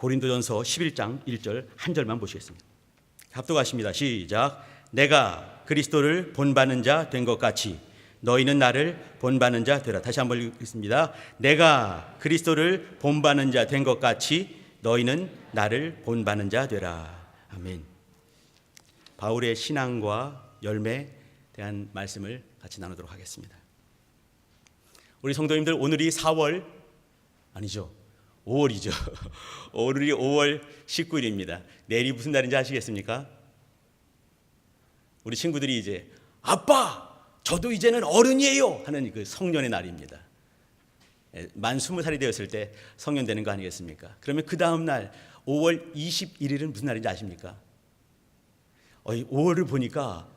고린도전서 11장 1절 한 절만 보시겠습니다. 합독하십니다. 시작. 내가 그리스도를 본받는 자 된 것 같이 너희는 나를 본받는 자 되라. 다시 한번 읽겠습니다. 내가 그리스도를 본받는 자 된 것 같이 너희는 나를 본받는 자 되라. 아멘. 바울의 신앙과 열매에 대한 말씀을 같이 나누도록 하겠습니다. 우리 성도님들, 오늘이 4월 아니죠, 5월이죠. 오늘이 5월 19일입니다. 내일이 무슨 날인지 아시겠습니까? 우리 친구들이 이제 아빠 저도 이제는 어른이에요 하는 그 성년의 날입니다. 만 20살이 되었을 때 성년 되는 거 아니겠습니까? 그러면 그 다음 날 5월 21일은 무슨 날인지 아십니까? 5월을 보니까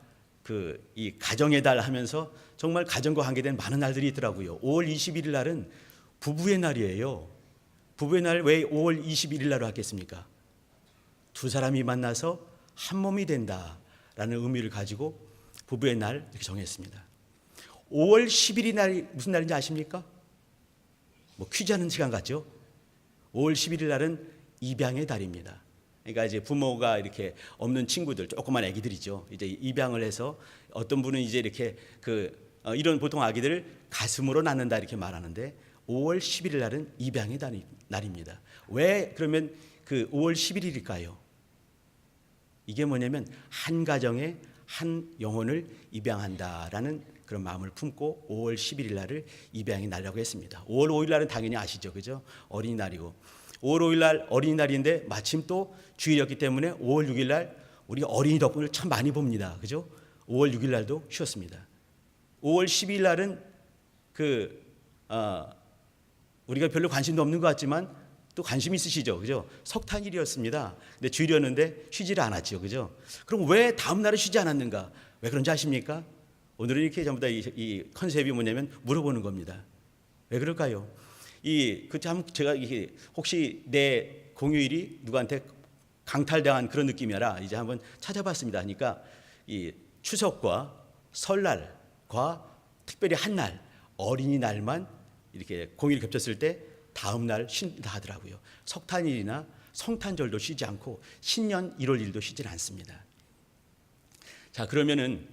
이 가정의 달 하면서 정말 가정과 관계된 많은 날들이 있더라고요. 5월 21일 날은 부부의 날이에요. 부부의 날 왜 5월 21일 날로 하겠습니까? 두 사람이 만나서 한 몸이 된다라는 의미를 가지고 부부의 날 이렇게 정했습니다. 5월 10일이 날이 무슨 날인지 아십니까? 퀴즈하는 시간 같죠? 5월 11일 날은 입양의 달입니다. 그러니까 이제 부모가 이렇게 없는 친구들, 조그만 아기들이죠. 이제 입양을 해서 어떤 분은 이제 이렇게 이런 보통 아기들을 가슴으로 낳는다 이렇게 말하는데 5월 11일 날은 입양의 날입니다. 왜 그러면 5월 11일일까요? 이게 뭐냐면 한 가정에 한 영혼을 입양한다라는 그런 마음을 품고 5월 11일 날을 입양의 날이라고 했습니다. 5월 5일 날은 당연히 아시죠, 그죠? 어린이날이고 5월 5일 날 어린이날인데 마침 또 주일이었기 때문에 5월 6일 날 우리 어린이 덕분을 참 많이 봅니다, 그죠? 5월 6일 날도 쉬었습니다. 5월 12일 날은 우리가 별로 관심도 없는 것 같지만 또 관심 있으시죠, 그죠? 석탄일이었습니다. 근데 주일이었는데 쉬지를 않았죠, 그죠? 그럼 왜 다음 날은 쉬지 않았는가? 왜 그런지 아십니까? 오늘은 이렇게 전부 다 이 컨셉이 뭐냐면 물어보는 겁니다. 왜 그럴까요? 제가 혹시 내 공휴일이 누구한테 강탈당한 그런 느낌이라 이제 한번 찾아봤습니다. 하니까 이 추석과 설날과 특별히 한 날 어린이날만 이렇게 공휴일이 겹쳤을 때 다음 날 쉰다 하더라고요. 석탄일이나 성탄절도 쉬지 않고 신년 1월 1일도 쉬질 않습니다. 자, 그러면은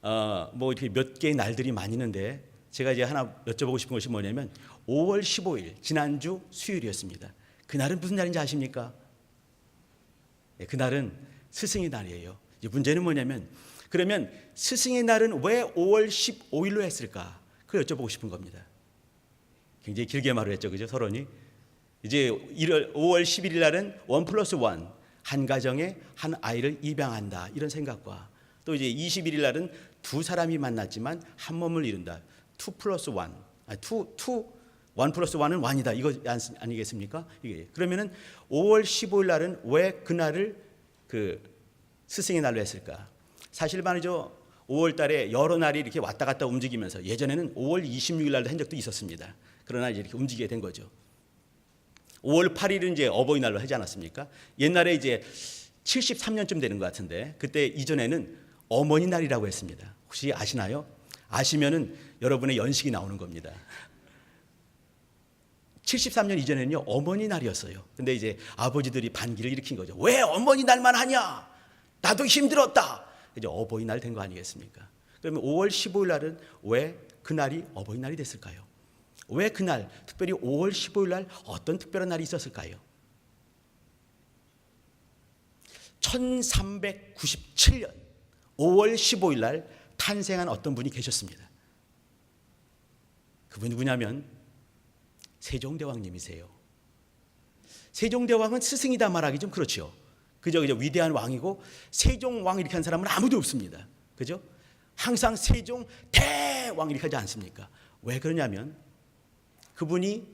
이렇게 몇 개의 날들이 많이 있는데 제가 이제 하나 여쭤보고 싶은 것이 뭐냐면 5월 15일 지난주 수요일이었습니다. 그날은 무슨 날인지 아십니까? 그날은 스승의 날이에요. 이제 문제는 뭐냐면 그러면 스승의 날은 왜 5월 15일로 했을까? 그걸 여쭤보고 싶은 겁니다. 굉장히 길게 말을 했죠, 그죠? 서론이. 이제 5월 11일 날은 1+1 한 가정에 한 아이를 입양한다 이런 생각과 또 이제 21일 날은 두 사람이 만났지만 한 몸을 이룬다. 2+1, 1+1은 1이다. 이거 아니겠습니까? 그러면은 5월 15일 날은 왜 그날을 스승의 날로 했을까? 사실 말이죠. 5월 달에 여러 날이 이렇게 왔다 갔다 움직이면서 예전에는 5월 26일 날도 한 적도 있었습니다. 그러나 이제 이렇게 움직이게 된 거죠. 5월 8일은 이제 어버이날로 하지 않았습니까? 옛날에 이제 73년쯤 되는 것 같은데 그때 이전에는 어머니 날이라고 했습니다. 혹시 아시나요? 아시면은 여러분의 연식이 나오는 겁니다. 73년 이전에는요 어머니 날이었어요. 근데 이제 아버지들이 반기를 일으킨 거죠. 왜 어머니 날만 하냐? 나도 힘들었다. 이제 어버이날 된 거 아니겠습니까? 그러면 5월 15일 날은 왜 그날이 어버이날이 됐을까요? 왜 그날, 특별히 5월 15일 날 어떤 특별한 날이 있었을까요? 1397년 5월 15일 날 탄생한 어떤 분이 계셨습니다. 그분이 누구냐면 세종대왕님이세요. 세종대왕은 스승이다 말하기 좀 그렇죠. 그죠? 위대한 왕이고 세종왕 이렇게 한 사람은 아무도 없습니다. 그죠? 항상 세종 대왕 이렇게 하지 않습니까? 왜 그러냐면 그분이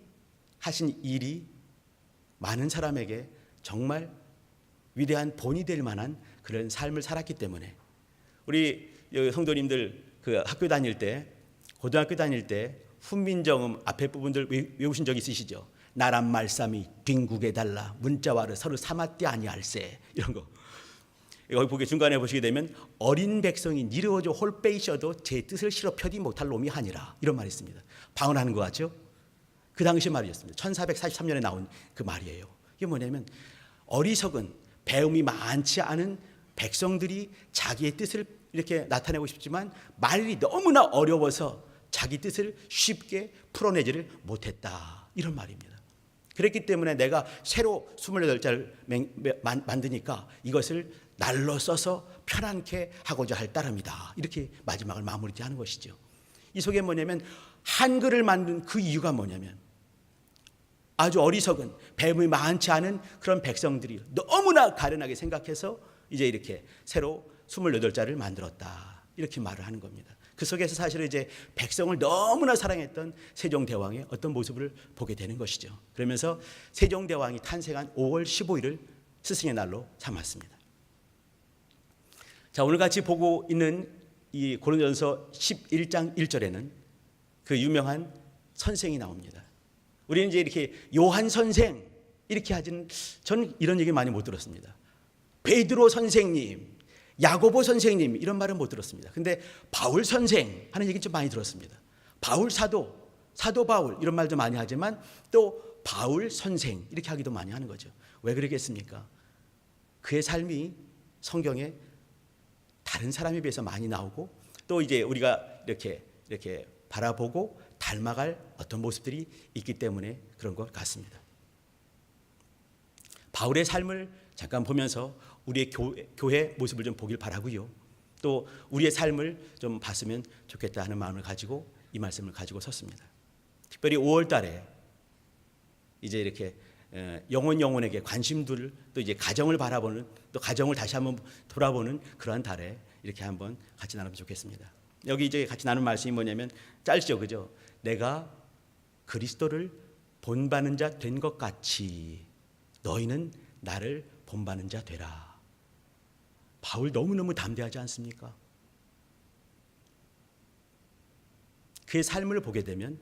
하신 일이 많은 사람에게 정말 위대한 본이 될 만한 그런 삶을 살았기 때문에 우리 성도님들 학교 다닐 때 고등학교 다닐 때 훈민정음 앞에 부분들 외우신 적 있으시죠? 나란 말씀이 빈국에 달라 문자와를 서로 삼았디 아니할세 이런 거. 여기 보기 중간에 보시게 되면 어린 백성이 니르어져 홀빼이셔도 제 뜻을 실어 펴지 못할 놈이 하니라 이런 말이 있습니다. 방언하는 것 같죠? 그 당시 말이었습니다. 1443년에 나온 그 말이에요. 이게 뭐냐면 어리석은 배움이 많지 않은 백성들이 자기의 뜻을 이렇게 나타내고 싶지만 말이 너무나 어려워서 자기 뜻을 쉽게 풀어내지를 못했다, 이런 말입니다. 그랬기 때문에 내가 새로 28자를 만드니까 이것을 날로 써서 편안케 하고자 할 따름이다, 이렇게 마지막을 마무리하는 것이죠. 이 속에 뭐냐면 한글을 만든 그 이유가 뭐냐면 아주 어리석은 배움이 많지 않은 그런 백성들이 너무나 가련하게 생각해서 이제 이렇게 새로 28자를 만들었다, 이렇게 말을 하는 겁니다. 그 속에서 사실은 이제 백성을 너무나 사랑했던 세종대왕의 어떤 모습을 보게 되는 것이죠. 그러면서 세종대왕이 탄생한 5월 15일을 스승의 날로 삼았습니다. 자, 오늘 같이 보고 있는 이 고린도전서 11장 1절에는 그 유명한 선생이 나옵니다. 우리는 이제 이렇게 요한 선생 이렇게 하지는, 저는 이런 얘기 많이 못 들었습니다. 베드로 선생님, 야고보 선생님, 이런 말은 못 들었습니다. 근데 바울 선생 하는 얘기 좀 많이 들었습니다. 바울 사도 바울 이런 말도 많이 하지만 또 바울 선생 이렇게 하기도 많이 하는 거죠. 왜 그러겠습니까? 그의 삶이 성경에 다른 사람에 비해서 많이 나오고 또 이제 우리가 이렇게 바라보고 닮아갈 어떤 모습들이 있기 때문에 그런 것 같습니다. 바울의 삶을 잠깐 보면서 우리의 교회 모습을 좀 보길 바라고요. 또 우리의 삶을 좀 봤으면 좋겠다 하는 마음을 가지고 이 말씀을 가지고 섰습니다. 특별히 5월 달에 이제 이렇게 영혼에게 관심 둘, 또 이제 가정을 바라보는, 또 가정을 다시 한번 돌아보는 그러한 달에 이렇게 한번 같이 나누면 좋겠습니다. 여기 이제 같이 나눈 말씀이 뭐냐면 짧죠, 그죠? 내가 그리스도를 본받는 자 된 것 같이 너희는 나를 본받는 자 되라. 바울 너무너무 담대하지 않습니까? 그의 삶을 보게 되면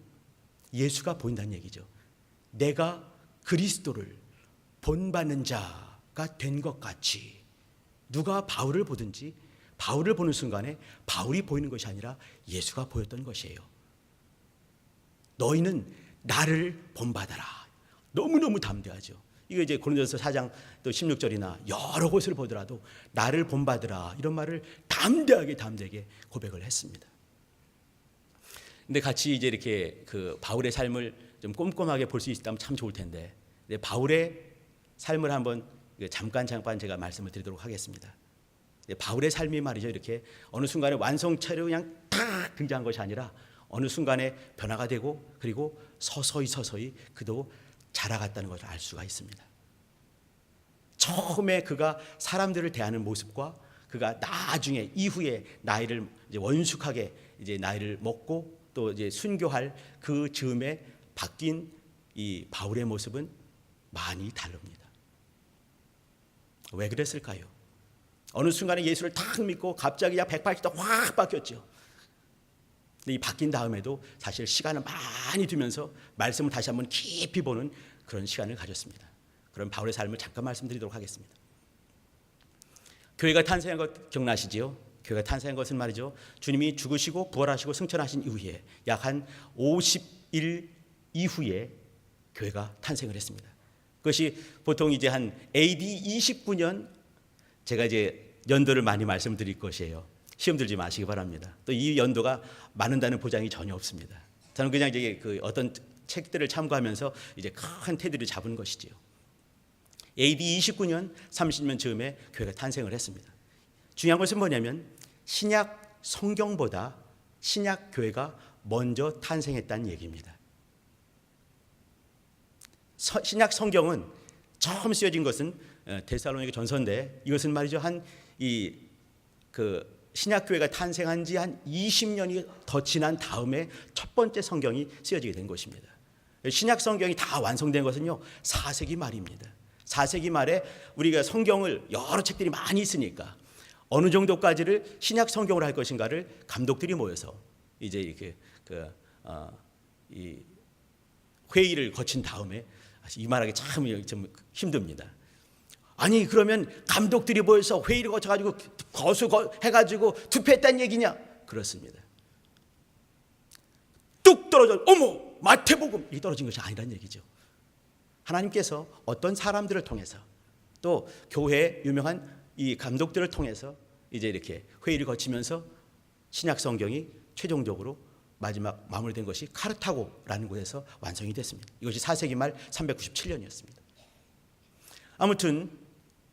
예수가 보인다는 얘기죠. 내가 그리스도를 본받는 자가 된 것 같이, 누가 바울을 보든지 바울을 보는 순간에 바울이 보이는 것이 아니라 예수가 보였던 것이에요. 너희는 나를 본받아라. 너무너무 담대하죠. 이거 이제 고린도전서 4장 또 16절이나 여러 곳을 보더라도 나를 본받으라, 이런 말을 담대하게 고백을 했습니다. 근데 같이 이제 이렇게 그 바울의 삶을 좀 꼼꼼하게 볼 수 있다면 참 좋을 텐데, 바울의 삶을 한번 잠깐 제가 말씀을 드리도록 하겠습니다. 바울의 삶이 말이죠, 이렇게 어느 순간에 완성체로 그냥 탁 등장한 것이 아니라 어느 순간에 변화가 되고 그리고 서서히 그도 자라갔다는 것을 알 수가 있습니다. 처음에 그가 사람들을 대하는 모습과 그가 나중에 이후에 나이를 이제 원숙하게 이제 나이를 먹고 또 이제 순교할 그 즈음에 바뀐 이 바울의 모습은 많이 다릅니다. 왜 그랬을까요? 어느 순간에 예수를 탁 믿고 갑자기 180도 확 바뀌었죠. 근데 이 바뀐 다음에도 사실 시간을 많이 두면서 말씀을 다시 한번 깊이 보는 그런 시간을 가졌습니다. 그럼 바울의 삶을 잠깐 말씀드리도록 하겠습니다. 교회가 탄생한 것 기억나시지요? 교회가 탄생한 것은 말이죠, 주님이 죽으시고 부활하시고 승천하신 이후에 약 한 50일 이후에 교회가 탄생을 했습니다. 그것이 보통 이제 한 AD 29년, 제가 이제 연도를 많이 말씀드릴 것이에요. 시험 들지 마시기 바랍니다. 또 이 연도가 많은다는 보장이 전혀 없습니다. 저는 그냥 이제 그 어떤 책들을 참고하면서 이제 큰 테두리를 잡은 것이지요. AD 29년 30년 즈음에 교회가 탄생을 했습니다. 중요한 것은 뭐냐면 신약 성경보다 신약 교회가 먼저 탄생했다는 얘기입니다. 신약 성경은 처음 쓰여진 것은 데살로니가 전서인데, 이것은 말이죠, 한 신약 교회가 탄생한 지 한 20년이 더 지난 다음에 첫 번째 성경이 쓰여지게 된 것입니다. 신약 성경이 다 완성된 것은요 4세기 말입니다. 4세기 말에 우리가 성경을 여러 책들이 많이 있으니까 어느 정도까지를 신약 성경으로 할 것인가를 감독들이 모여서 이제 이렇게 이 회의를 거친 다음에, 이 말하기 좀 힘듭니다. 아니 그러면 감독들이 모여서 회의를 거쳐가지고 해가지고 투표했다는 얘기냐? 그렇습니다. 뚝 떨어져 어머 마태복음, 이 떨어진 것이 아니란 얘기죠. 하나님께서 어떤 사람들을 통해서 또 교회 유명한 이 감독들을 통해서 이제 이렇게 회의를 거치면서 신약 성경이 최종적으로 마지막 마무리된 것이 카르타고라는 곳에서 완성이 됐습니다. 이것이 4세기 말 397년이었습니다. 아무튼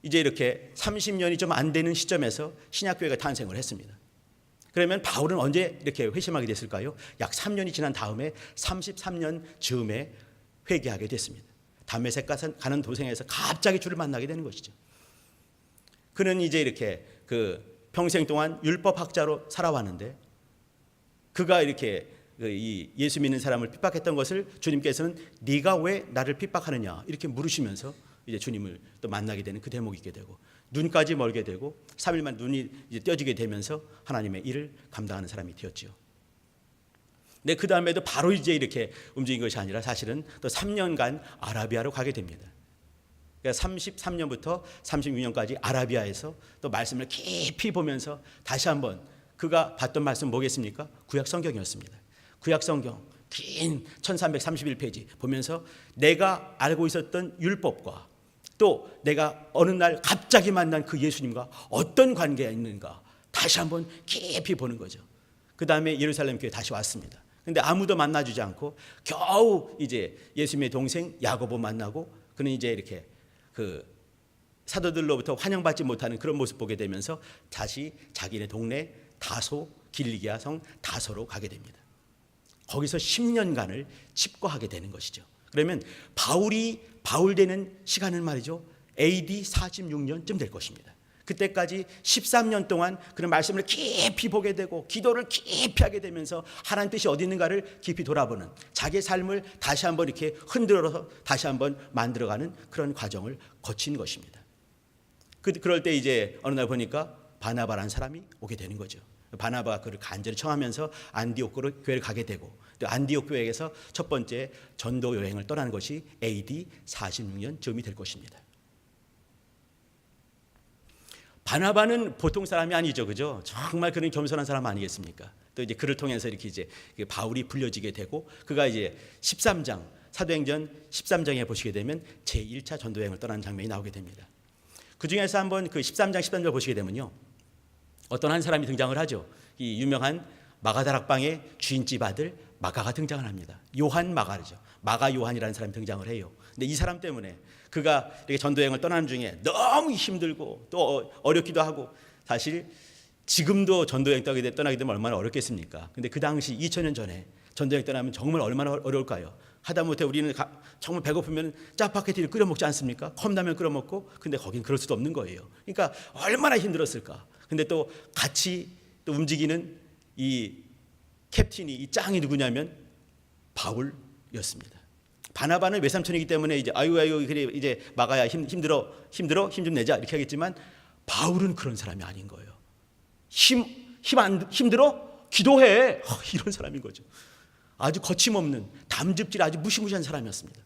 이제 이렇게 30년이 좀 안 되는 시점에서 신약교회가 탄생을 했습니다. 그러면 바울은 언제 이렇게 회심하게 됐을까요? 약 3년이 지난 다음에 33년 즈음에 회개하게 됐습니다. 담메색 가는 도생에서 갑자기 주를 만나게 되는 것이죠. 그는 이제 이렇게 그 평생 동안 율법학자로 살아왔는데 그가 이렇게 이 예수 믿는 사람을 핍박했던 것을 주님께서는 네가 왜 나를 핍박하느냐 이렇게 물으시면서 이제 주님을 또 만나게 되는 그 대목이 있게 되고 눈까지 멀게 되고 3일만 눈이 이제 떼어지게 되면서 하나님의 일을 감당하는 사람이 되었지요. 근데 그 다음에도 바로 이제 이렇게 움직인 것이 아니라 사실은 또 3년간 아라비아로 가게 됩니다. 그러니까 33년부터 36년까지 아라비아에서 또 말씀을 깊이 보면서 다시 한번 그가 봤던 말씀 뭐겠습니까? 구약 성경이었습니다. 구약 성경 긴 1331페이지 보면서 내가 알고 있었던 율법과 또 내가 어느 날 갑자기 만난 그 예수님과 어떤 관계가 있는가 다시 한번 깊이 보는 거죠. 그 다음에 예루살렘 교회에 다시 왔습니다. 근데 아무도 만나주지 않고 겨우 이제 예수님의 동생 야고보 만나고 그는 이제 이렇게 그 사도들로부터 환영받지 못하는 그런 모습 보게 되면서 다시 자기네 동네 다소 길리기아 성 다소로 가게 됩니다. 거기서 10년간을 칩거하게 되는 것이죠. 그러면 바울이 바울되는 시간은 말이죠. AD 46년쯤 될 것입니다. 그때까지 13년 동안 그런 말씀을 깊이 보게 되고 기도를 깊이 하게 되면서 하나님 뜻이 어디 있는가를 깊이 돌아보는 자기의 삶을 다시 한번 이렇게 흔들어서 다시 한번 만들어가는 그런 과정을 거친 것입니다. 그럴 때 이제 어느 날 보니까 바나바라는 사람이 오게 되는 거죠. 바나바가 그를 간절히 청하면서 안디옥 교회를 가게 되고 또 안디옥 교회에서 첫 번째 전도 여행을 떠나는 것이 AD 46년 즈음이 될 것입니다. 바나바는 보통 사람이 아니죠, 그죠? 정말 그는 겸손한 사람 아니겠습니까? 또 이제 그를 통해서 이렇게 이제 바울이 불려지게 되고 그가 이제 13장 사도행전 13장에 보시게 되면 제 1차 전도 여행을 떠나는 장면이 나오게 됩니다. 그 중에서 한번 그 13장 13절 보시게 되면요. 어떤 한 사람이 등장을 하죠. 이 유명한 마가다락방의 주인집 아들 마가가 등장을 합니다. 요한 마가죠. 마가 요한이라는 사람이 등장을 해요. 근데 이 사람 때문에 그가 이렇게 전도여행을 떠나는 중에 너무 힘들고 또 어렵기도 하고 사실 지금도 전도여행 떠나게 되면 얼마나 어렵겠습니까? 근데 그 당시 2000년 전에 전도여행 떠나면 정말 얼마나 어려울까요? 하다못해 우리는 정말 배고프면 짜파게티를 끓여 먹지 않습니까? 컵라면 끓여 먹고 근데 거긴 그럴 수도 없는 거예요. 그러니까 얼마나 힘들었을까? 근데 또 같이 또 움직이는 이 캡틴이 이 짱이 누구냐면 바울이었습니다. 바나바는 외삼촌이기 때문에 이제 아유 그래 이제 마가야 힘들어 힘 좀 내자 이렇게 하겠지만 바울은 그런 사람이 아닌 거예요. 힘들어 기도해 이런 사람인 거죠. 아주 거침없는 담즙질 아주 무시무시한 사람이었습니다.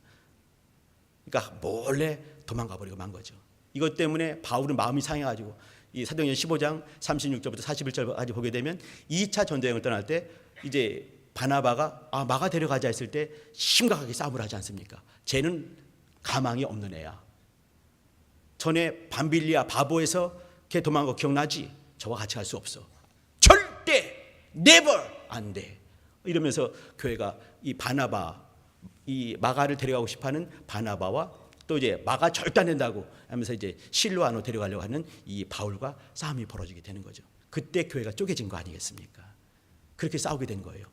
그러니까 몰래 도망가 버리고 만 거죠. 이것 때문에 바울은 마음이 상해가지고 이 사도행전 15장 36절부터 41절까지 보게 되면 2차 전도여행을 떠날 때 이제 바나바가 마가 데려가자 했을 때 심각하게 싸움을 하지 않습니까? 쟤는 가망이 없는 애야. 전에 밤빌리아 바보에서 걔 도망간 거 기억나지? 저와 같이 갈 수 없어. 절대 never 안 돼. 이러면서 교회가 이 바나바 이 마가를 데려가고 싶어하는 바나바와 또 이제 마가 절대 안 된다고 하면서 이제 실로아노 데려가려고 하는 이 바울과 싸움이 벌어지게 되는 거죠. 그때 교회가 쪼개진 거 아니겠습니까? 그렇게 싸우게 된 거예요.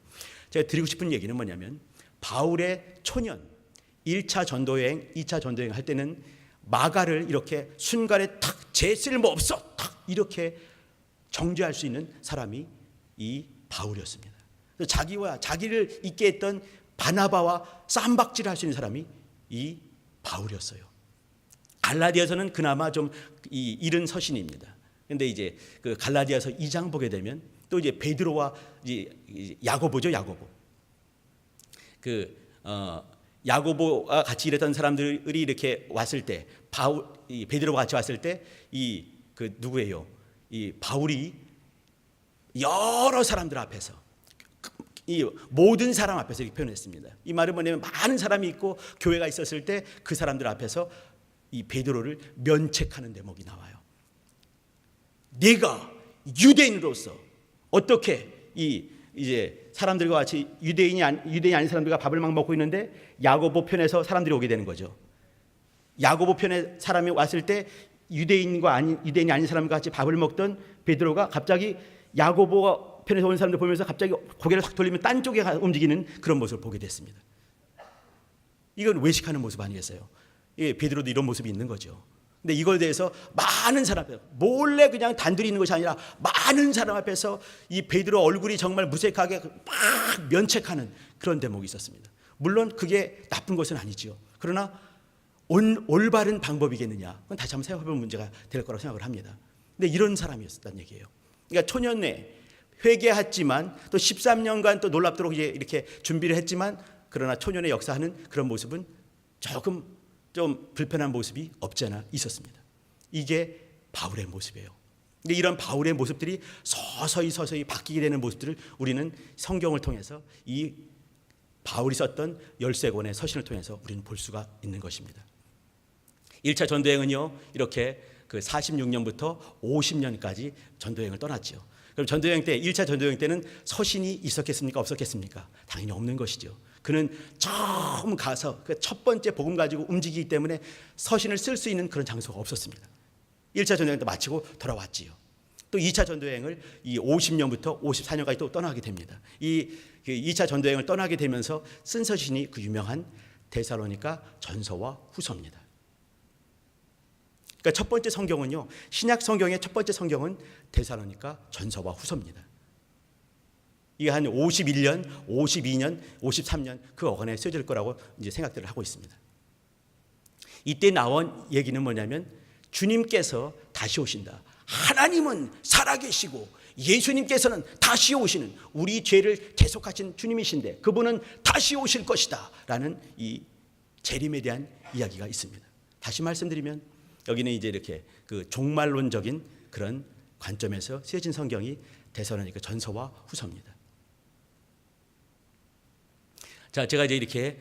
제가 드리고 싶은 얘기는 뭐냐면 바울의 초년 1차 전도여행, 2차 전도여행 할 때는 마가를 이렇게 순간에 탁 제 쓸모 없어 탁 이렇게 정죄할 수 있는 사람이 이 바울이었습니다. 자기와 자기를 있게 했던 바나바와 쌈박질을 할 수 있는 사람이 이 바울이었어요. 갈라디아서는 그나마 좀 이른 서신입니다. 근데 이제 그 갈라디아서 2장 보게 되면 또 이제 베드로와 이제 야고보죠, 야고보. 야고보와 같이 일했던 사람들이 이렇게 왔을 때 베드로와 같이 왔을 때 누구예요? 이 바울이 여러 사람들 앞에서 이 모든 사람 앞에서 이렇게 표현했습니다. 이 말은 뭐냐면 많은 사람이 있고 교회가 있었을 때 그 사람들 앞에서 이 베드로를 면책하는 대목이 나와요. 내가 유대인으로서 어떻게 이제 사람들과 같이 유대인이 아닌 사람들과 밥을 막 먹고 있는데 야고보 편에서 사람들이 오게 되는 거죠. 야고보 편에 사람이 왔을 때 유대인이 아닌 사람과 같이 밥을 먹던 베드로가 갑자기 야고보 편에서 온 사람들 보면서 갑자기 고개를 확 돌리면 딴 쪽에 움직이는 그런 모습을 보게 됐습니다. 이건 외식하는 모습 아니겠어요? 예, 베드로도 이런 모습이 있는 거죠. 근데 이거에 대해서 많은 사람 앞에서 몰래 그냥 단둘이 있는 것이 아니라 많은 사람 앞에서 이 베드로 얼굴이 정말 무색하게 막 면책하는 그런 대목이 있었습니다. 물론 그게 나쁜 것은 아니죠. 그러나 올바른 방법이겠느냐? 그건 다시 한번 생각해볼 문제가 될 거라고 생각을 합니다. 근데 이런 사람이었다는 얘기예요. 그러니까 초년에 회개했지만 또 13년간 또 놀랍도록 이렇게 준비를 했지만 그러나 초년에 역사하는 그런 모습은 조금 좀 불편한 모습이 없지 않아 있었습니다. 이게 바울의 모습이에요. 근데 이런 바울의 모습들이 서서히 바뀌게 되는 모습들을 우리는 성경을 통해서 이 바울이 썼던 13권의 서신을 통해서 우리는 볼 수가 있는 것입니다. 1차 전도여행은요, 이렇게 그 46년부터 50년까지 전도여행을 떠났죠. 그럼 전도여행 때 1차 전도여행 때는 서신이 있었겠습니까? 없었겠습니까? 당연히 없는 것이죠. 그는 처음 가서 그 첫 번째 복음 가지고 움직이기 때문에 서신을 쓸 수 있는 그런 장소가 없었습니다. 1차 전도여행 때 마치고 돌아왔지요. 또 2차 전도여행을 이 50년부터 54년까지 또 떠나게 됩니다. 이 2차 전도여행을 떠나게 되면서 쓴 서신이 그 유명한 데살로니가 전서와 후서입니다. 그러니까 첫 번째 성경은요, 신약 성경의 첫 번째 성경은 데살로니가 전서와 후서입니다. 이게 한 51년, 52년, 53년 그 어간에 쓰여질 거라고 이제 생각들을 하고 있습니다. 이때 나온 얘기는 뭐냐면 주님께서 다시 오신다. 하나님은 살아계시고 예수님께서는 다시 오시는 우리 죄를 계속하신 주님이신데 그분은 다시 오실 것이다 라는 이 재림에 대한 이야기가 있습니다. 다시 말씀드리면 여기는 이제 이렇게 그 종말론적인 그런 관점에서 쓰여진 성경이 데살로니가 전서와 후서입니다. 자, 제가 이제 이렇게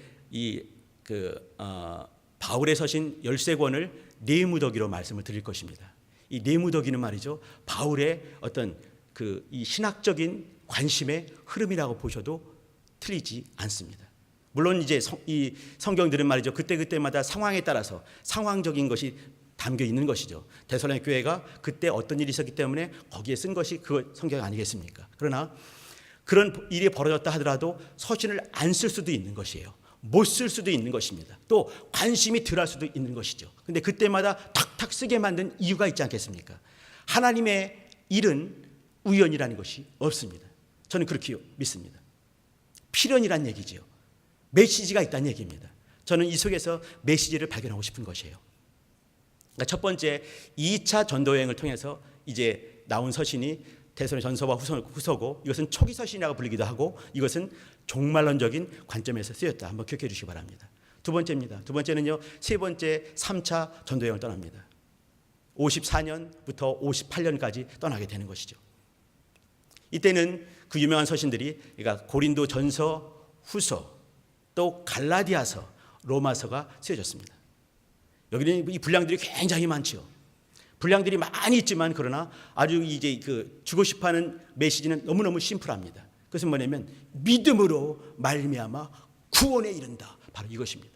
바울의 서신 13권을 네무더기로 말씀을 드릴 것입니다. 이 네무더기는 말이죠, 바울의 어떤 이 신학적인 관심의 흐름이라고 보셔도 틀리지 않습니다. 물론 이제 이 성경들은 말이죠, 그때마다 상황에 따라서 상황적인 것이 담겨 있는 것이죠. 데살로니가 교회가 그때 어떤 일이 있었기 때문에 거기에 쓴 것이 그 성경 아니겠습니까? 그러나 그런 일이 벌어졌다 하더라도 서신을 안 쓸 수도 있는 것이에요. 못 쓸 수도 있는 것입니다. 또 관심이 덜할 수도 있는 것이죠. 근데 그때마다 탁탁 쓰게 만든 이유가 있지 않겠습니까? 하나님의 일은 우연이라는 것이 없습니다. 저는 그렇게 믿습니다. 필연이란 얘기죠. 메시지가 있다는 얘기입니다. 저는 이 속에서 메시지를 발견하고 싶은 것이에요. 그러니까 첫 번째 2차 전도여행을 통해서 이제 나온 서신이 데살로니가 전서와 후서고 이것은 초기 서신이라고 불리기도 하고 이것은 종말론적인 관점에서 쓰였다. 한번 기억해 주시기 바랍니다. 두 번째입니다. 두 번째는요, 세 번째 3차 전도여행을 떠납니다. 54년부터 58년까지 떠나게 되는 것이죠. 이때는 그 유명한 서신들이 그러니까 고린도 전서, 후서, 또 갈라디아서, 로마서가 쓰여졌습니다. 여기는 이 분량들이 굉장히 많죠. 분량들이 많이 있지만 그러나 아주 이제 주고 싶어하는 메시지는 너무너무 심플합니다. 그것은 뭐냐면 믿음으로 말미암아 구원에 이른다. 바로 이것입니다.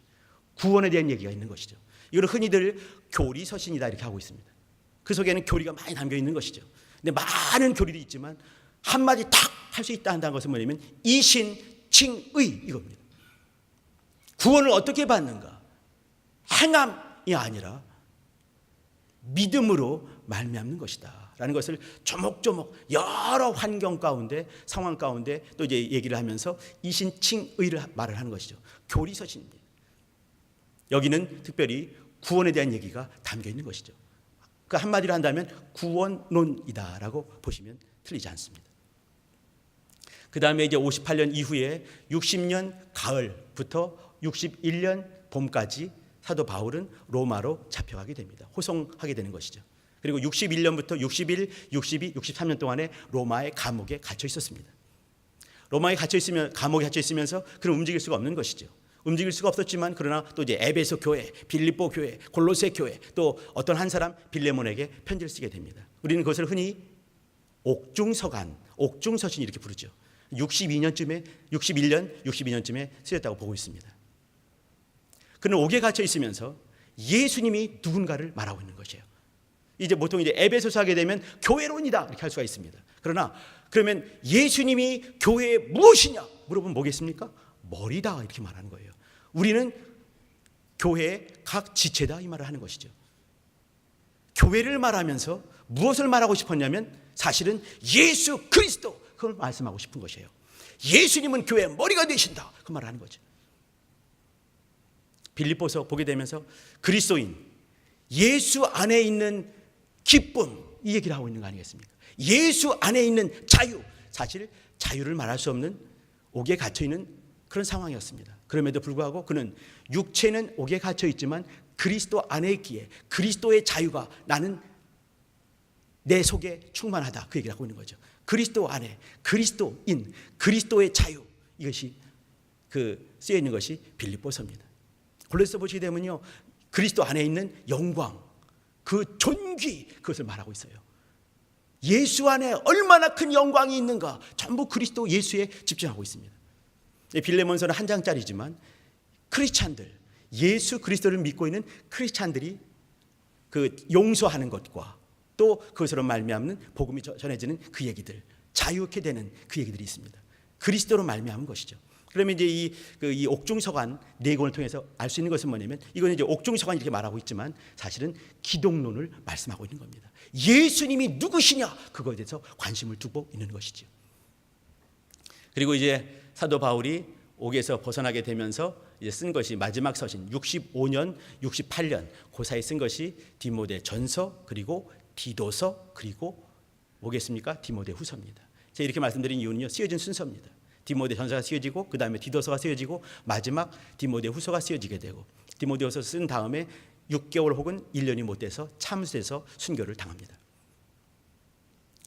구원에 대한 얘기가 있는 것이죠. 이걸 흔히들 교리 서신이다 이렇게 하고 있습니다. 그 속에는 교리가 많이 담겨 있는 것이죠. 근데 많은 교리도 있지만 한마디 탁 할 수 있다 한다는 것은 뭐냐면 이신칭의 이겁니다. 구원을 어떻게 받는가? 행함이 아니라 믿음으로 말미암는 것이다 라는 것을 조목조목 여러 환경 가운데 상황 가운데 또 이제 얘기를 하면서 이신칭의를 말을 하는 것이죠. 교리서신입니다. 여기는 특별히 구원에 대한 얘기가 담겨 있는 것이죠. 그 한마디로 한다면 구원론이다라고 보시면 틀리지 않습니다. 그 다음에 이제 58년 이후에 60년 가을부터 61년 봄까지 사도 바울은 로마로 잡혀가게 됩니다. 호송하게 되는 것이죠. 그리고 61년부터 61, 62, 63년 동안에 로마의 감옥에 갇혀 있었습니다. 로마에 감옥에 갇혀 있으면서 그는 움직일 수가 없는 것이죠. 움직일 수가 없었지만 그러나 또 이제 에베소 교회, 빌립보 교회, 골로새 교회, 또 어떤 한 사람 빌레몬에게 편지를 쓰게 됩니다. 우리는 그것을 흔히 옥중서간, 옥중서신 이렇게 부르죠. 61년, 62년쯤에 쓰였다고 보고 있습니다. 그는 옥에 갇혀 있으면서 예수님이 누군가를 말하고 있는 것이에요. 이제 보통 이제 에베소서 하게 되면 교회론이다 이렇게 할 수가 있습니다. 그러나 그러면 예수님이 교회의 무엇이냐 물어보면 뭐겠습니까? 머리다 이렇게 말하는 거예요. 우리는 교회의 각 지체다 이 말을 하는 것이죠. 교회를 말하면서 무엇을 말하고 싶었냐면 사실은 예수 그리스도 그걸 말씀하고 싶은 것이에요. 예수님은 교회의 머리가 되신다 그 말을 하는 거죠. 빌립보서 보게 되면서 그리스도인 예수 안에 있는 기쁨 이 얘기를 하고 있는 거 아니겠습니까? 예수 안에 있는 자유, 사실 자유를 말할 수 없는 옥에 갇혀 있는 그런 상황이었습니다. 그럼에도 불구하고 그는 육체는 옥에 갇혀 있지만 그리스도 안에 있기에 그리스도의 자유가 나는 내 속에 충만하다 그 얘기를 하고 있는 거죠. 그리스도 안에 그리스도인 그리스도의 자유 이것이 쓰여 있는 것이 빌립보서입니다. 골로새 보시게 되면요 그리스도 안에 있는 영광 그 존귀 그것을 말하고 있어요. 예수 안에 얼마나 큰 영광이 있는가 전부 그리스도 예수에 집중하고 있습니다. 빌레몬서는 한 장짜리지만 크리스찬들 예수 그리스도를 믿고 있는 크리스찬들이 그 용서하는 것과 또 그것으로 말미암는 복음이 전해지는 그 얘기들 자유케 되는 그 얘기들이 있습니다. 그리스도로 말미암은 것이죠. 그러면 이제 이 옥중서관 내용을 통해서 알 수 있는 것은 뭐냐면 이건 이제 옥중서관 이렇게 말하고 있지만 사실은 기독론을 말씀하고 있는 겁니다. 예수님이 누구시냐 그거에 대해서 관심을 두고 있는 것이죠. 그리고 이제 사도 바울이 옥에서 벗어나게 되면서 이제 쓴 것이 마지막 서신 65년, 68년 그 사이 쓴 것이 디모데 전서 그리고 디도서 그리고 뭐겠습니까? 디모데 후서입니다. 제가 이렇게 말씀드린 이유는요 쓰여진 순서입니다. 디모데 전서가 쓰여지고 그 다음에 디도서가 쓰여지고 마지막 디모데 후서가 쓰여지게 되고 디모데 후서 쓴 다음에 6개월 혹은 1년이 못 돼서 참수해서 순교를 당합니다.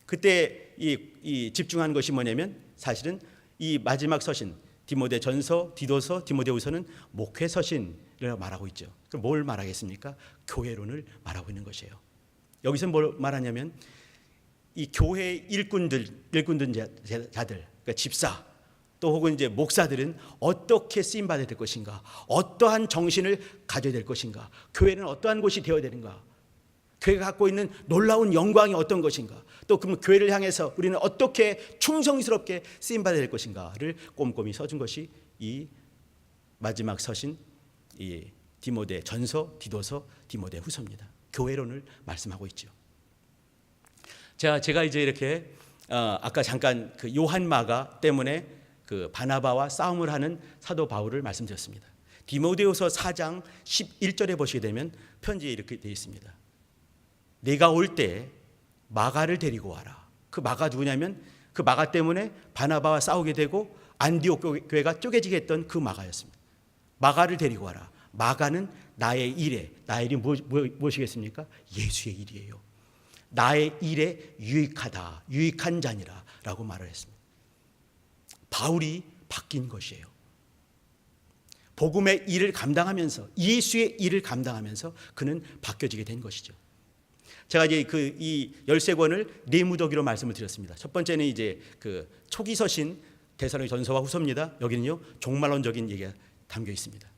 그때 이 집중한 것이 뭐냐면 사실은 이 마지막 서신 디모데 전서, 디도서, 디모데 후서는 목회 서신이라고 말하고 있죠. 그럼 뭘 말하겠습니까? 교회론을 말하고 있는 것이에요. 여기서 뭘 말하냐면 이 교회 일꾼들 자들, 그러니까 집사 또 혹은 이제 목사들은 어떻게 쓰임 받아야 될 것인가, 어떠한 정신을 가져야 될 것인가, 교회는 어떠한 곳이 되어야 되는가, 교회가 갖고 있는 놀라운 영광이 어떤 것인가, 또 그럼 교회를 향해서 우리는 어떻게 충성스럽게 쓰임 받아야 될 것인가를 꼼꼼히 써준 것이 이 마지막 서신 이 디모데 전서, 디도서, 디모데 후서입니다. 교회론을 말씀하고 있죠. 제가 이제 이렇게 아까 잠깐 그 요한 마가 때문에 그 바나바와 싸움을 하는 사도 바울을 말씀드렸습니다. 디모데후서 4장 11절에 보시게 되면 편지에 이렇게 되어 있습니다. 내가 올 때 마가를 데리고 와라. 그 마가 누구냐면 그 마가 때문에 바나바와 싸우게 되고 안디옥 교회가 쪼개지게 했던 그 마가였습니다. 마가를 데리고 와라. 마가는 나의 일에, 나의 일이 무엇이겠습니까? 예수의 일이에요. 나의 일에 유익하다, 유익한 자니라 라고 말을 했습니다. 바울이 바뀐 것이에요. 복음의 일을 감당하면서 예수의 일을 감당하면서 그는 바뀌어지게 된 것이죠. 제가 이제 이 13권을 네 무더기로 말씀을 드렸습니다. 첫 번째는 이제 그 초기 서신 데살로니가 전서와 후서입니다. 여기는요 종말론적인 얘기가 담겨 있습니다.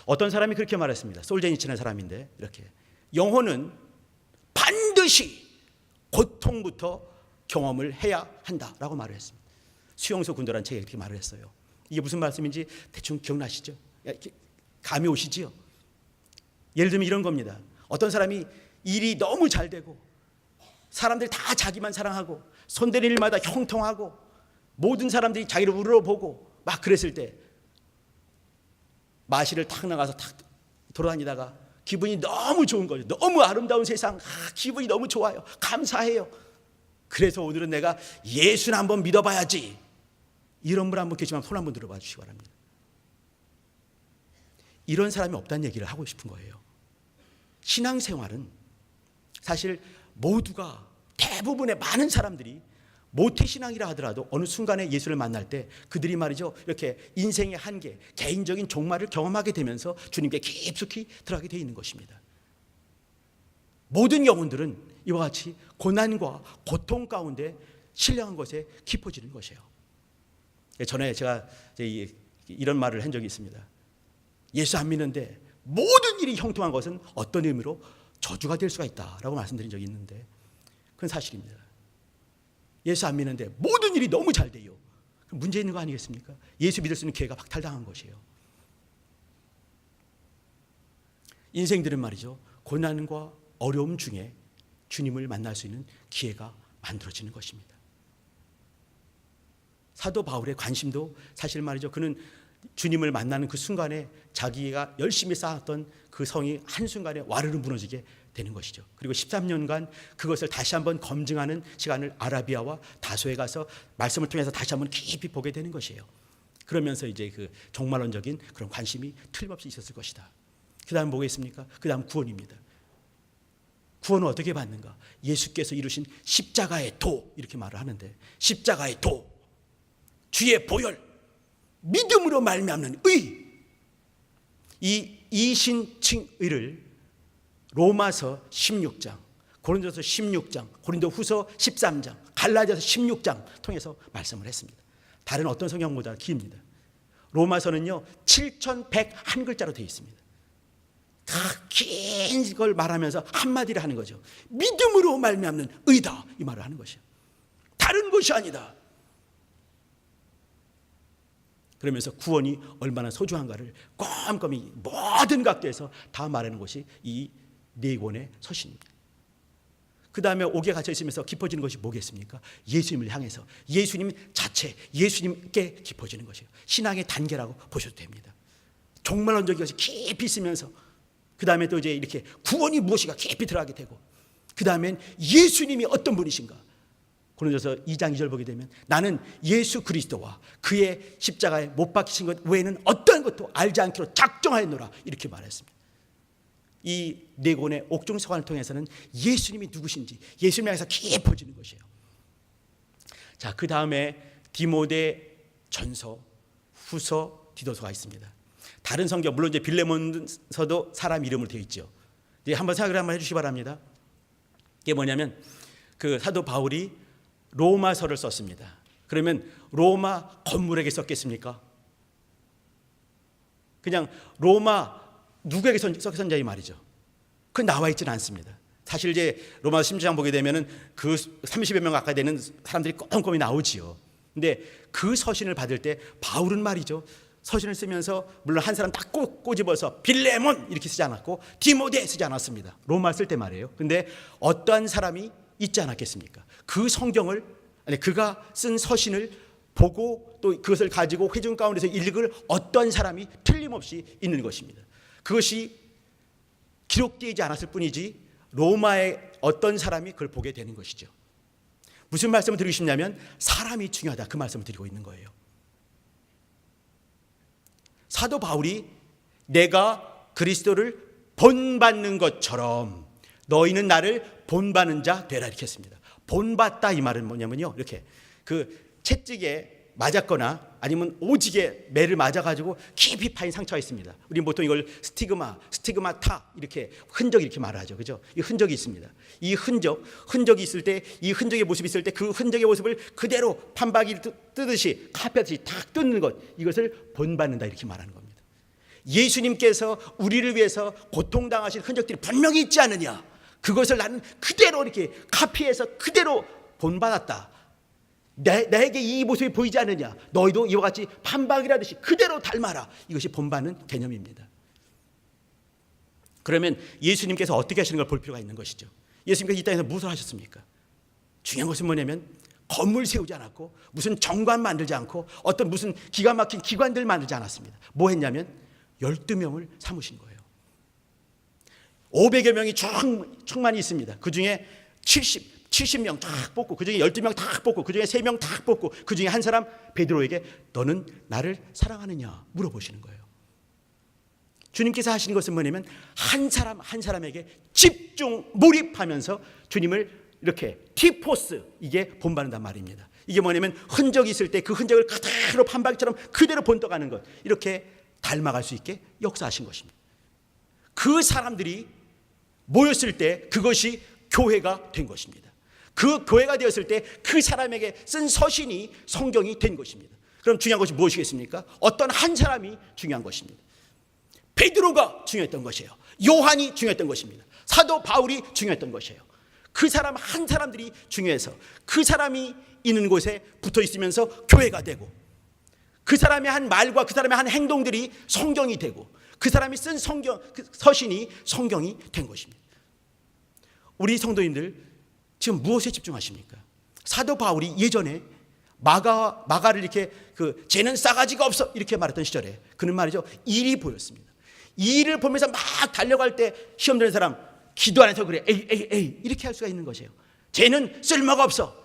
어떤 사람이 그렇게 말했습니다. 솔제니치는 사람인데 이렇게 영혼은 반드시 고통부터 경험을 해야 한다라고 말을 했습니다. 수용소 군도라는 책에 이렇게 말을 했어요. 이게 무슨 말씀인지 대충 기억나시죠? 감이 오시지요? 예를 들면 이런 겁니다. 어떤 사람이 일이 너무 잘 되고 사람들이 다 자기만 사랑하고 손대는 일마다 형통하고 모든 사람들이 자기를 우러러보고 막 그랬을 때 마실을 탁 나가서 탁 돌아다니다가 기분이 너무 좋은 거죠. 너무 아름다운 세상, 기분이 너무 좋아요. 감사해요. 그래서 오늘은 내가 예수를 한번 믿어봐야지. 이런 분 한번 계시면 손 한번 들어봐 주시기 바랍니다. 이런 사람이 없다는 얘기를 하고 싶은 거예요. 신앙생활은 사실 모두가 대부분의 많은 사람들이 모태신앙이라 하더라도 어느 순간에 예수를 만날 때 그들이 말이죠, 이렇게 인생의 한계, 개인적인 종말을 경험하게 되면서 주님께 깊숙이 들어가게 되어 있는 것입니다. 모든 영혼들은 이와 같이 고난과 고통 가운데 신령한 것에 깊어지는 것이에요. 전에 제가 이런 말을 한 적이 있습니다. 예수 안 믿는데 모든 일이 형통한 것은 어떤 의미로 저주가 될 수가 있다라고 말씀드린 적이 있는데, 그건 사실입니다. 예수 안 믿는데 모든 일이 너무 잘 돼요. 문제 있는 거 아니겠습니까? 예수 믿을 수 있는 기회가 박탈당한 것이에요. 인생들은 말이죠, 고난과 어려움 중에 주님을 만날 수 있는 기회가 만들어지는 것입니다. 사도 바울의 관심도 사실 말이죠, 그는 주님을 만나는 그 순간에 자기가 열심히 쌓았던 그 성이 한순간에 와르르 무너지게 되는 것이죠. 그리고 13년간 그것을 다시 한번 검증하는 시간을 아라비아와 다소에 가서 말씀을 통해서 다시 한번 깊이 보게 되는 것이에요. 그러면서 이제 그 종말론적인 그런 관심이 틀림없이 있었을 것이다. 그 다음 뭐겠습니까? 그 다음 구원입니다. 구원은 어떻게 받는가? 예수께서 이루신 십자가의 도, 이렇게 말을 하는데, 십자가의 도, 주의 보혈, 믿음으로 말미암는 의, 이 이신칭의를 로마서 16장, 고린도서 16장, 고린도후서 13장, 갈라디아서 16장 통해서 말씀을 했습니다. 다른 어떤 성경보다 깁니다. 로마서는요 7101글자로 되어 있습니다. 다 긴 걸 말하면서 한마디를 하는 거죠. 믿음으로 말미암는 의다, 이 말을 하는 것이에요. 다른 것이 아니다. 그러면서 구원이 얼마나 소중한가를 꼼꼼히 모든 각도에서 다 말하는 것이 이 네 권의 서신입니다. 그 다음에 옥에 갇혀 있으면서 깊어지는 것이 뭐겠습니까? 예수님을 향해서 예수님 자체, 예수님께 깊어지는 것이에요. 신앙의 단계라고 보셔도 됩니다. 종말론적인 것이 깊이 있으면서 그 다음에 또 이제 이렇게 구원이 무엇인가 깊이 들어가게 되고, 그 다음엔 예수님이 어떤 분이신가. 고린도서 2장 2절 보게 되면 나는 예수 그리스도와 그의 십자가에 못 박히신 것 외에는 어떤 것도 알지 않기로 작정하였노라, 이렇게 말했습니다. 이 네 권의 옥중 서관을 통해서는 예수님이 누구신지 예수님을 향해서 깊어지는 것이에요. 자, 그 다음에 디모데 전서, 후서, 디도서가 있습니다. 다른 성경, 물론 이제 빌레몬서도 사람 이름으로 되어 있죠. 이제 한번 생각을 한번 해주시기 바랍니다. 이게 뭐냐면 그 사도 바울이 로마서를 썼습니다. 그러면 로마 건물에게 썼겠습니까? 그냥 로마 누구에게 썼냐 이 말이죠. 그건 나와 있지는 않습니다. 사실 이제 로마서 16장 보게 되면은 그 30여 명 가까이 되는 사람들이 꼼꼼히 나오지요. 근데 그 서신을 받을 때 바울은 말이죠, 서신을 쓰면서 물론 한 사람 딱 꼬집어서 빌레몬 이렇게 쓰지 않았고 디모데 쓰지 않았습니다. 로마 쓸 때 말이에요. 근데 어떠한 사람이 있지 않았겠습니까? 그 성경을, 아니 그가 쓴 서신을 보고 또 그것을 가지고 회중 가운데서 읽을 어떤 사람이 틀림없이 있는 것입니다. 그것이 기록되지 않았을 뿐이지 로마의 어떤 사람이 그걸 보게 되는 것이죠. 무슨 말씀을 드리고 싶냐면 사람이 중요하다, 그 말씀을 드리고 있는 거예요. 사도 바울이 내가 그리스도를 본받는 것처럼 너희는 나를 본받는 자 되라, 이렇게 했습니다. 본받다 이 말은 뭐냐면요, 이렇게 그 채찍에 맞았거나 아니면 오직에 매를 맞아가지고 깊이 파인 상처가 있습니다. 우리는 보통 이걸 스티그마타 이렇게 흔적 이렇게 말하죠, 그죠? 이 흔적이 있습니다. 이 흔적이 있을 때, 이 흔적의 모습이 있을 때 그 흔적의 모습을 그대로 판박이 뜨듯이 카페듯이 탁 뜯는 것, 이것을 본받는다, 이렇게 말하는 겁니다. 예수님께서 우리를 위해서 고통당하신 흔적들이 분명히 있지 않느냐, 그것을 나는 그대로 이렇게 카피해서 그대로 본받았다. 나에게 이 모습이 보이지 않느냐, 너희도 이와 같이 판박이라듯이 그대로 닮아라, 이것이 본받는 개념입니다. 그러면 예수님께서 어떻게 하시는 걸 볼 필요가 있는 것이죠. 예수님께서 이 땅에서 무엇을 하셨습니까? 중요한 것은 뭐냐면 건물 세우지 않았고 무슨 정관 만들지 않고 어떤 무슨 기가 막힌 기관들 만들지 않았습니다. 뭐 했냐면 12명을 삼으신 거예요. 500여 명이 충만히 있습니다. 그 중에 70명 딱 뽑고, 그 중에 12명 딱 뽑고, 그 중에 3명 딱 뽑고, 그 중에 한 사람 베드로에게 너는 나를 사랑하느냐 물어보시는 거예요. 주님께서 하시는 것은 뭐냐면 한 사람 한 사람에게 집중 몰입하면서 주님을 이렇게 티포스, 이게 본받는단 말입니다. 이게 뭐냐면 흔적이 있을 때 그 흔적을 그대로 판박이처럼 그대로 본떠가는 것, 이렇게 닮아갈 수 있게 역사하신 것입니다. 그 사람들이 모였을 때 그것이 교회가 된 것입니다. 그 교회가 되었을 때 그 사람에게 쓴 서신이 성경이 된 것입니다. 그럼 중요한 것이 무엇이겠습니까? 어떤 한 사람이 중요한 것입니다. 베드로가 중요했던 것이에요. 요한이 중요했던 것입니다. 사도 바울이 중요했던 것이에요. 그 사람 한 사람들이 중요해서 그 사람이 있는 곳에 붙어 있으면서 교회가 되고, 그 사람의 한 말과 그 사람의 한 행동들이 성경이 되고, 그 사람이 쓴 성경, 그 서신이 성경이 된 것입니다. 우리 성도님들 지금 무엇에 집중하십니까? 사도 바울이 예전에 마가를 이렇게 쟤는 싸가지가 없어 이렇게 말했던 시절에 그는 말이죠, 일이 보였습니다. 이 일을 보면서 막 달려갈 때 시험 드는 사람 기도 안 해서 그래, 에이 이렇게 할 수가 있는 것이에요. 쟤는 쓸모가 없어.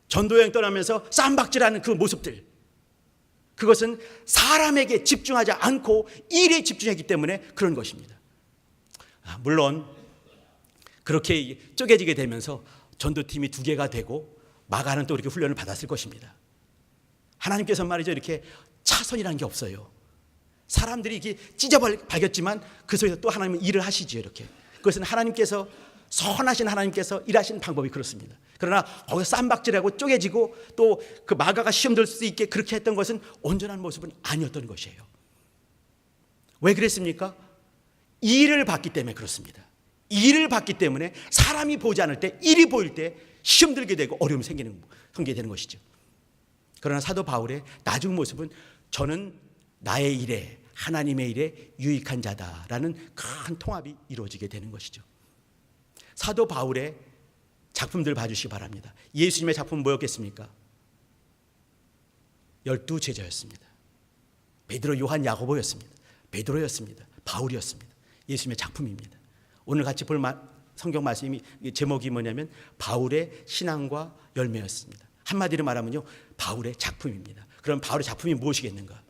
전도여행 떠나면서 쌈박질하는 그 모습들, 그것은 사람에게 집중하지 않고 일에 집중했기 때문에 그런 것입니다. 물론 그렇게 쪼개지게 되면서 전도팀이 2개가 되고 마가는 또 이렇게 훈련을 받았을 것입니다. 하나님께서 말이죠, 이렇게 차선이라는 게 없어요. 사람들이 이렇게 찢어박였지만 그 속에서 또 하나님은 일을 하시지요. 이렇게 그것은 하나님께서, 선하신 하나님께서 일하시는 방법이 그렇습니다. 그러나 거기서 쌈박질하고 쪼개지고 또 그 마가가 시험 들 수 있게 그렇게 했던 것은 온전한 모습은 아니었던 것이에요. 왜 그랬습니까? 일을 받기 때문에 그렇습니다. 일을 받기 때문에 사람이 보지 않을 때, 일이 보일 때 시험 들게 되고 어려움이 생기게 되는 것이죠. 그러나 사도 바울의 나중 모습은 저는 나의 일에, 하나님의 일에 유익한 자다라는 큰 통합이 이루어지게 되는 것이죠. 사도 바울의 작품들 봐주시기 바랍니다. 예수님의 작품은 뭐였겠습니까? 12제자였습니다. 베드로, 요한, 야고보였습니다. 베드로였습니다. 바울이었습니다. 예수님의 작품입니다. 오늘 같이 볼 성경 말씀이 제목이 뭐냐면 바울의 신앙과 열매였습니다. 한마디로 말하면요, 바울의 작품입니다. 그럼 바울의 작품이 무엇이겠는가?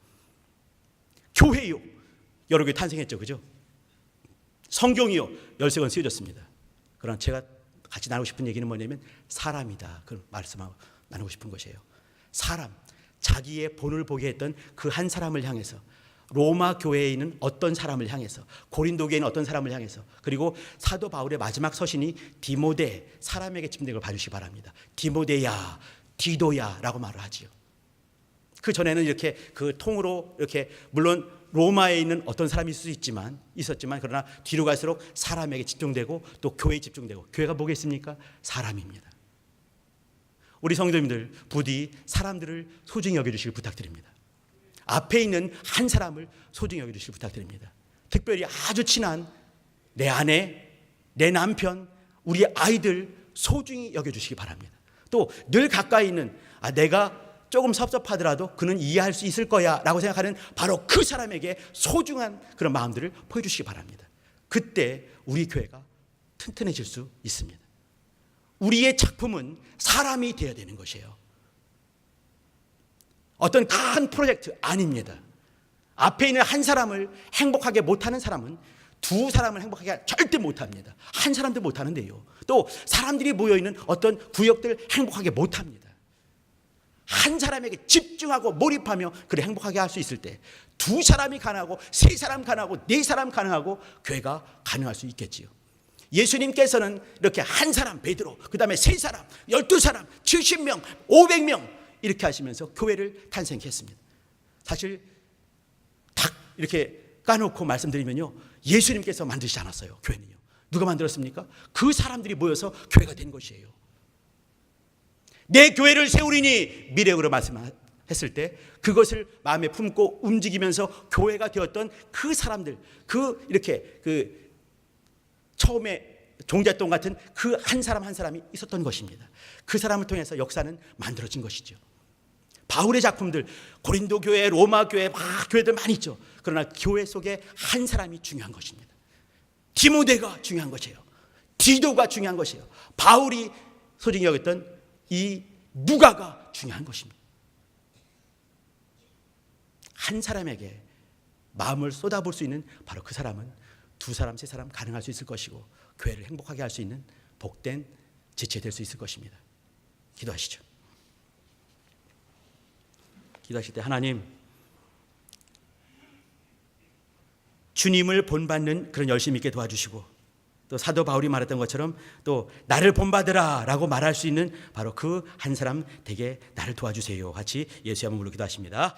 교회요, 여러 개 탄생했죠, 그죠? 성경이요, 13권 쓰여졌습니다. 그러나 제가 같이 나누고 싶은 얘기는 뭐냐면 사람이다, 그 말씀하고 나누고 싶은 것이에요. 사람, 자기의 본을 보게 했던 그 한 사람을 향해서, 로마 교회에 있는 어떤 사람을 향해서, 고린도 교회에 있는 어떤 사람을 향해서, 그리고 사도 바울의 마지막 서신이 디모데, 사람에게 집중된 걸 봐주시기 바랍니다. 디모데야, 디도야라고 말을 하지요. 그 전에는 이렇게 그 통으로 이렇게, 물론 로마에 있는 어떤 사람이 있었지만 그러나 뒤로 갈수록 사람에게 집중되고 또 교회에 집중되고, 교회가 뭐겠습니까? 사람입니다. 우리 성도님들 부디 사람들을 소중히 여겨주시길 부탁드립니다. 앞에 있는 한 사람을 소중히 여겨주시길 부탁드립니다. 특별히 아주 친한 내 아내, 내 남편, 우리 아이들 소중히 여겨주시기 바랍니다. 또 늘 가까이 있는, 내가 조금 섭섭하더라도 그는 이해할 수 있을 거야 라고 생각하는 바로 그 사람에게 소중한 그런 마음들을 보여주시기 바랍니다. 그때 우리 교회가 튼튼해질 수 있습니다. 우리의 작품은 사람이 되어야 되는 것이에요. 어떤 큰 프로젝트 아닙니다. 앞에 있는 한 사람을 행복하게 못하는 사람은 두 사람을 행복하게 절대 못합니다. 한 사람도 못하는데요, 또 사람들이 모여있는 어떤 구역들 행복하게 못합니다. 한 사람에게 집중하고 몰입하며 그를 행복하게 할 수 있을 때 두 사람이 가능하고, 세 사람 가능하고, 네 사람 가능하고 교회가 가능할 수 있겠지요. 예수님께서는 이렇게 한 사람 베드로, 그 다음에 세 사람, 12사람, 70명, 500명 이렇게 하시면서 교회를 탄생했습니다. 사실 딱 이렇게 까놓고 말씀드리면요, 예수님께서 만드시지 않았어요. 교회는요, 누가 만들었습니까? 그 사람들이 모여서 교회가 된 것이에요. 내 교회를 세우리니 미래으로 말씀했을 때 그것을 마음에 품고 움직이면서 교회가 되었던 그 사람들, 이렇게 처음에 종잣돈 같은 그 한 사람 한 사람이 있었던 것입니다. 그 사람을 통해서 역사는 만들어진 것이죠. 바울의 작품들, 고린도 교회, 로마 교회, 교회들 많이 있죠. 그러나 교회 속에 한 사람이 중요한 것입니다. 디모데가 중요한 것이에요. 디도가 중요한 것이에요. 바울이 소중히 여겼던 이 누가가 중요한 것입니다. 한 사람에게 마음을 쏟아볼 수 있는 바로 그 사람은 두 사람, 세 사람 가능할 수 있을 것이고 교회를 행복하게 할 수 있는 복된 지체 될 수 있을 것입니다. 기도하시죠. 기도하실 때 하나님, 주님을 본받는 그런 열심히 있게 도와주시고, 또 사도 바울이 말했던 것처럼 또 나를 본받으라 라고 말할 수 있는 바로 그 한 사람 되게 나를 도와주세요. 같이 예수의 이름으로 기도하십니다.